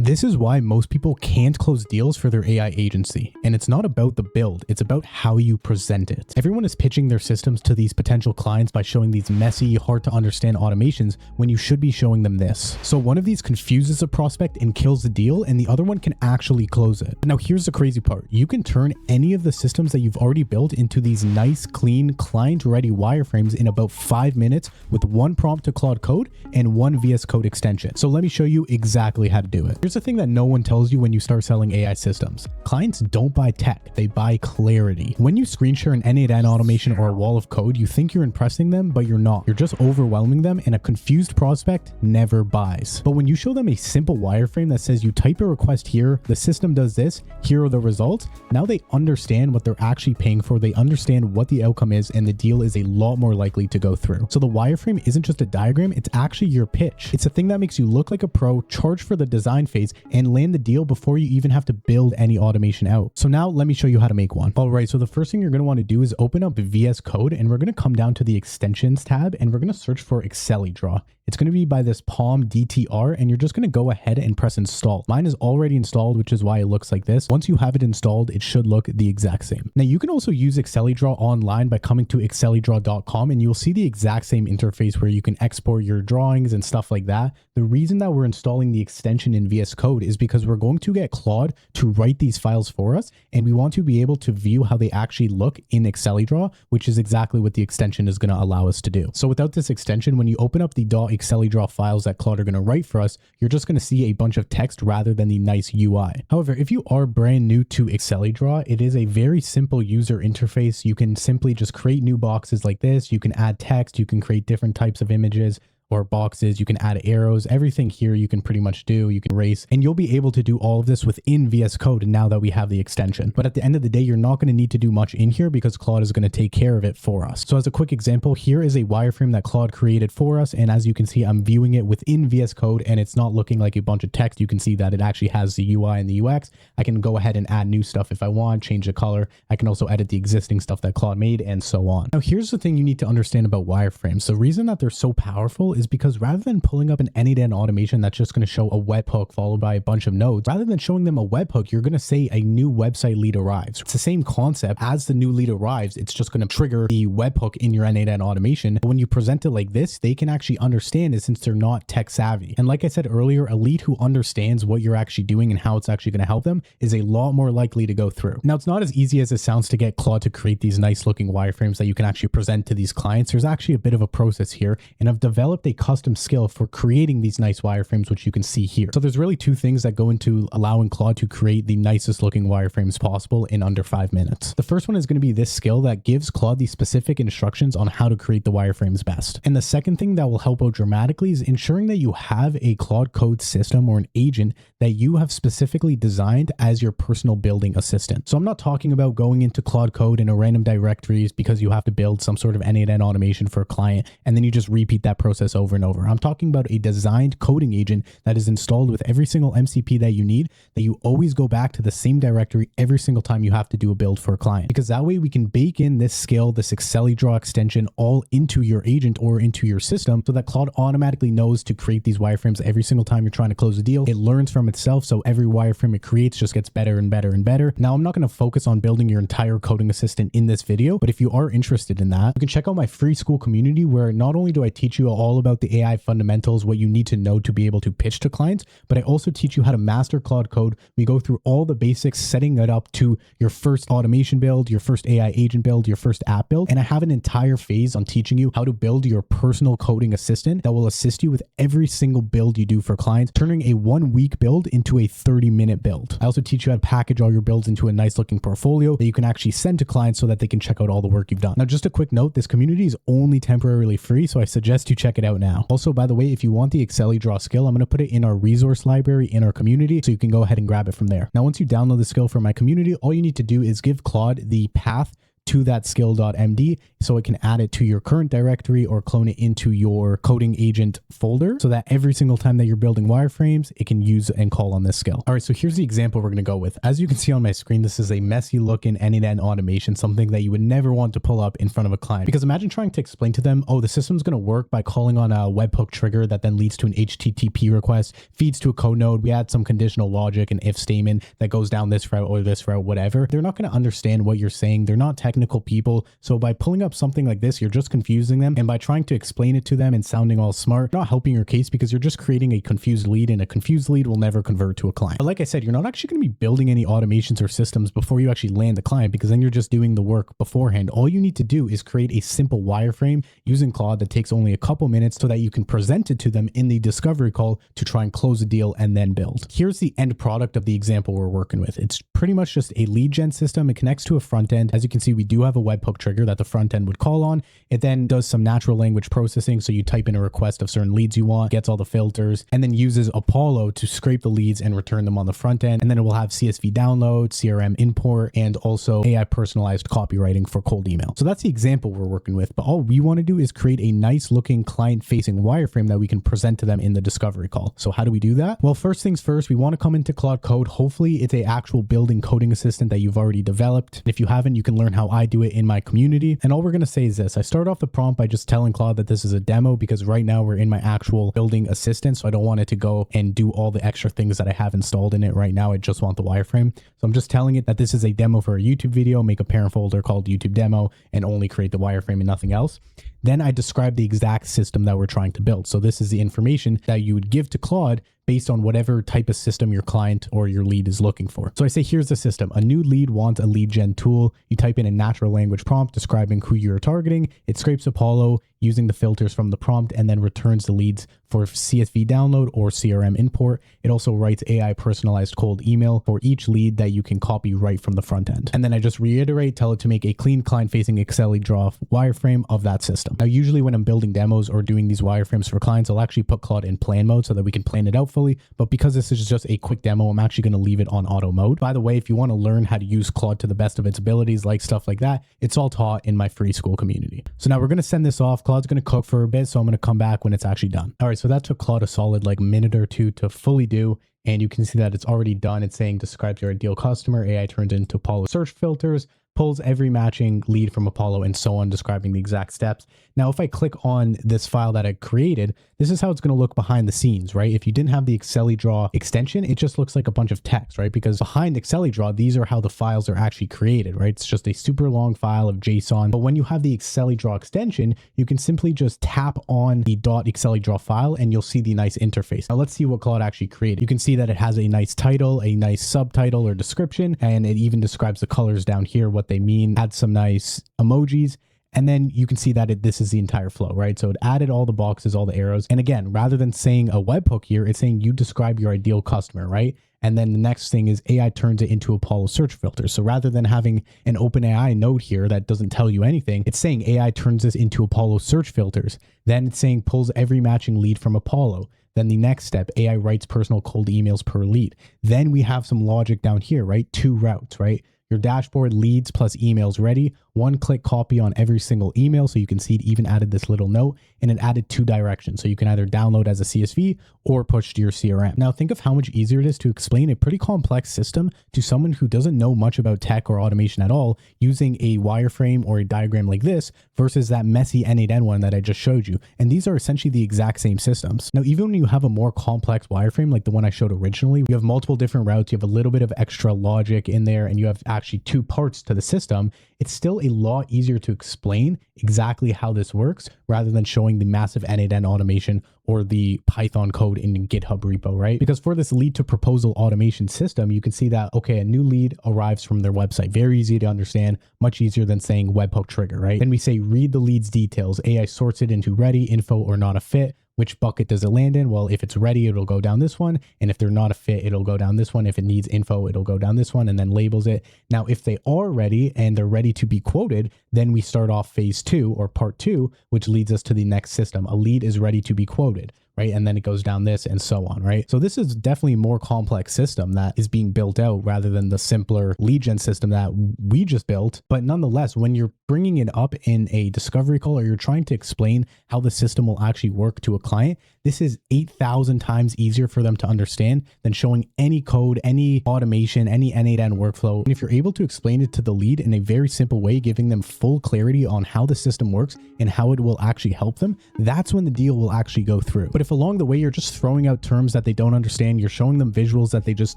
This is why most people can't close deals for their AI agency. And it's not about the build, it's about how you present it. Everyone is pitching their systems to these potential clients by showing these messy, hard to understand automations when you should be showing them this. So one of these confuses a prospect and kills the deal, and the other one can actually close it. Now here's the crazy part. You can turn any of the systems that you've already built into these nice, clean, client-ready wireframes in about 5 minutes with one prompt to Claude Code and one VS Code extension. So let me show you exactly how to do it. Here's the thing that no one tells you when you start selling AI systems. Clients don't buy tech, they buy clarity. When you screen share an N8N automation or a wall of code, you think you're impressing them, but you're not. You're just overwhelming them, and a confused prospect never buys. But when you show them a simple wireframe that says you type a request here, the system does this, here are the results, now they understand what they're actually paying for, they understand what the outcome is, and the deal is a lot more likely to go through. So the wireframe isn't just a diagram, it's actually your pitch. It's a thing that makes you look like a pro, charge for the design phase, and land the deal before you even have to build any automation out. So now let me show you how to make one. All right, so the first thing you're going to want to do is open up VS Code, and we're going to come down to the extensions tab, and we're going to search for Excalidraw. It's going to be by this Palm DTR, and you're just going to go ahead and press install. Mine is already installed, which is why it looks like this. Once you have it installed, it should look the exact same. Now you can also use Excalidraw online by coming to excalidraw.com, and you'll see the exact same interface where you can export your drawings and stuff like that. The reason that we're installing the extension in VS Code is because we're going to get Claude to write these files for us, and we want to be able to view how they actually look in Excalidraw, which is exactly what the extension is going to allow us to do. So without this extension, when you open up the Excalidraw files that Claude are going to write for us, you're just going to see a bunch of text rather than the nice UI. However, if you are brand new to Excalidraw, it is a very simple user interface. You can simply just create new boxes like this. You can add text, you can create different types of images or boxes, you can add arrows, everything here you can pretty much do, you can erase, and you'll be able to do all of this within VS Code now that we have the extension. But at the end of the day, you're not going to need to do much in here because Claude is going to take care of it for us. So as a quick example, here is a wireframe that Claude created for us, and as you can see, I'm viewing it within VS Code, and it's not looking like a bunch of text. You can see that it actually has the UI and the UX. I can go ahead and add new stuff if I want, change the color. I can also edit the existing stuff that Claude made, and so on. Now here's the thing you need to understand about wireframes. The reason that they're so powerful is because rather than pulling up an N8N automation that's just going to show a webhook followed by a bunch of nodes, rather than showing them a webhook, you're going to say a new website lead arrives. It's the same concept. As the new lead arrives, it's just going to trigger the webhook in your N8N automation. But when you present it like this, they can actually understand it since they're not tech savvy. And like I said earlier, a lead who understands what you're actually doing and how it's actually going to help them is a lot more likely to go through. Now, it's not as easy as it sounds to get Claude to create these nice looking wireframes that you can actually present to these clients. There's actually a bit of a process here, and I've developed a custom skill for creating these nice wireframes, which you can see here. So there's really two things that go into allowing Claude to create the nicest looking wireframes possible in under 5 minutes. The first one is going to be this skill that gives Claude the specific instructions on how to create the wireframes best. And the second thing that will help out dramatically is ensuring that you have a Claude Code system or an agent that you have specifically designed as your personal building assistant. So I'm not talking about going into Claude Code in a random directories because you have to build some sort of N8N automation for a client and then you just repeat that process over and over. I'm talking about a designed coding agent that is installed with every single MCP that you need, that you always go back to the same directory every single time you have to do a build for a client. Because that way we can bake in this skill, this Excalidraw extension, all into your agent or into your system so that Claude automatically knows to create these wireframes every single time you're trying to close a deal. It learns from itself, so every wireframe it creates just gets better and better and better. Now, I'm not going to focus on building your entire coding assistant in this video, but if you are interested in that, you can check out my free school community where not only do I teach you all about the AI fundamentals, what you need to know to be able to pitch to clients, but I also teach you how to master Claude Code. We go through all the basics, setting it up to your first automation build, your first AI agent build, your first app build. And I have an entire phase on teaching you how to build your personal coding assistant that will assist you with every single build you do for clients, turning a 1-week build into a 30-minute build. I also teach you how to package all your builds into a nice looking portfolio that you can actually send to clients so that they can check out all the work you've done. Now, just a quick note, this community is only temporarily free, so I suggest you check it out now. Also, by the way, if you want the Excalidraw skill, I'm going to put it in our resource library in our community, so you can go ahead and grab it from there. Now, once you download the skill from my community, all you need to do is give Claude the path to that skill.md so it can add it to your current directory or clone it into your coding agent folder so that every single time that you're building wireframes, it can use and call on this skill. All right, so here's the example we're going to go with. As you can see on my screen, this is a messy looking end-to-end automation, something that you would never want to pull up in front of a client. Because imagine trying to explain to them, oh, the system's going to work by calling on a webhook trigger that then leads to an HTTP request, feeds to a code node. We add some conditional logic and if statement that goes down this route or this route, whatever. They're not going to understand what you're saying. They're not technical people. So by pulling up something like this, you're just confusing them. And by trying to explain it to them and sounding all smart, you're not helping your case because you're just creating a confused lead, and a confused lead will never convert to a client. But like I said, you're not actually going to be building any automations or systems before you actually land the client, because then you're just doing the work beforehand. All you need to do is create a simple wireframe using Claude that takes only a couple minutes so that you can present it to them in the discovery call to try and close a deal and then build. Here's the end product of the example we're working with. It's pretty much just a lead gen system. It connects to a front end. As you can see, we do have a webhook trigger that the front end would call on. It then does some natural language processing. So you type in a request of certain leads you want, gets all the filters, and then uses Apollo to scrape the leads and return them on the front end. And then it will have CSV download, CRM import, and also AI personalized copywriting for cold email. So that's the example we're working with. But all we want to do is create a nice looking client facing wireframe that we can present to them in the discovery call. So how do we do that? Well, first things first, we want to come into Claude Code. Hopefully it's a actual building coding assistant that you've already developed. If you haven't, you can learn how I do it in my community. And all we're going to say is this. I start off the prompt by just telling Claude that this is a demo, because right now we're in my actual building assistant. So I don't want it to go and do all the extra things that I have installed in it right now. I just want the wireframe. So I'm just telling it that this is a demo for a YouTube video, make a parent folder called YouTube demo and only create the wireframe and nothing else. Then I describe the exact system that we're trying to build. So this is the information that you would give to Claude based on whatever type of system your client or your lead is looking for. So I say, here's the system. A new lead wants a lead gen tool. You type in a natural language prompt describing who you're targeting. It scrapes Apollo using the filters from the prompt and then returns the leads for CSV download or CRM import. It also writes AI personalized cold email for each lead that you can copy right from the front end. And then I just reiterate, tell it to make a clean client facing Excalidraw wireframe of that system. Now, usually when I'm building demos or doing these wireframes for clients, I'll actually put Claude in plan mode so that we can plan it out fully. But because this is just a quick demo, I'm actually going to leave it on auto mode. By the way, if you want to learn how to use Claude to the best of its abilities, like stuff like that, it's all taught in my free school community. So now we're going to send this off. Claude's going to cook for a bit, so I'm going to come back when it's actually done. All right, so that took Claude a solid minute or two to fully do. And you can see that it's already done. It's saying describes your ideal customer. AI turns into Apollo search filters, pulls every matching lead from Apollo, and so on, describing the exact steps. Now, if I click on this file that I created, this is how it's going to look behind the scenes, right? If you didn't have the Excalidraw extension, it just looks like a bunch of text, right? Because behind Excalidraw, these are how the files are actually created, right? It's just a super long file of JSON. But when you have the Excalidraw extension, you can simply just tap on the .excalidraw file and you'll see the nice interface. Now, let's see what Claude actually created. You can see that it has a nice title, a nice subtitle or description, and it even describes the colors down here, what they mean, add some nice emojis. And then you can see that this is the entire flow, right? So it added all the boxes, all the arrows. And again, rather than saying a webhook here, it's saying you describe your ideal customer, right? And then the next thing is AI turns it into Apollo search filters. So rather than having an OpenAI node here that doesn't tell you anything, it's saying AI turns this into Apollo search filters. Then it's saying pulls every matching lead from Apollo. Then the next step, AI writes personal cold emails per lead. Then we have some logic down here, right? 2 routes, right? Your dashboard leads plus emails ready. 1-click copy on every single email. So you can see it even added this little note, and it added 2 directions. So you can either download as a CSV or push to your CRM. Now think of how much easier it is to explain a pretty complex system to someone who doesn't know much about tech or automation at all using a wireframe or a diagram like this versus that messy N8N one that I just showed you. And these are essentially the exact same systems. Now, even when you have a more complex wireframe like the one I showed originally, you have multiple different routes, you have a little bit of extra logic in there, and you have actually 2 parts to the system. It's still a lot easier to explain exactly how this works rather than showing the massive N8N automation or the Python code in GitHub repo, right? Because for this lead to proposal automation system, you can see that, okay, a new lead arrives from their website. Very easy to understand, much easier than saying webhook trigger, right? Then we say read the lead's details. AI sorts it into ready, info, or not a fit. Which bucket does it land in? Well, if it's ready, it'll go down this one. And if they're not a fit, it'll go down this one. If it needs info, it'll go down this one, and then labels it. Now, if they are ready and they're ready to be quoted, then we start off phase 2 or part 2, which leads us to the next system. A lead is ready to be quoted, right? And then it goes down this and so on, right? So this is definitely a more complex system that is being built out rather than the simpler lead gen system that we just built. But nonetheless, when you're bringing it up in a discovery call or you're trying to explain how the system will actually work to a client, this is 8,000 times easier for them to understand than showing any code, any automation, any N8N workflow. And if you're able to explain it to the lead in a very simple way, giving them full clarity on how the system works and how it will actually help them, that's when the deal will actually go through. But if along the way you're just throwing out terms that they don't understand, you're showing them visuals that they just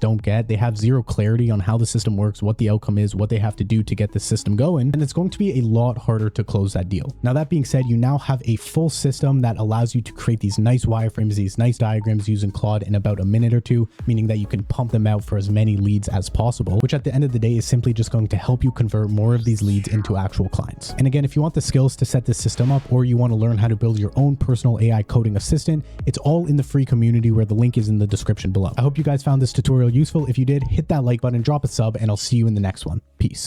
don't get, they have zero clarity on how the system works, what the outcome is, what they have to do to get the system going, and it's going to be a lot harder to close that deal. Now, that being said, you now have a full system that allows you to create these nice wireframes, these nice diagrams using Claude in about a minute or two, meaning that you can pump them out for as many leads as possible, which at the end of the day is simply just going to help you convert more of these leads into actual clients. And again, if you want the skills to set this system up, or you want to learn how to build your own personal AI coding assistant, it's all in the free community where the link is in the description below. I hope you guys found this tutorial useful. If you did, hit that like button, drop a sub, and I'll see you in the next one. Peace.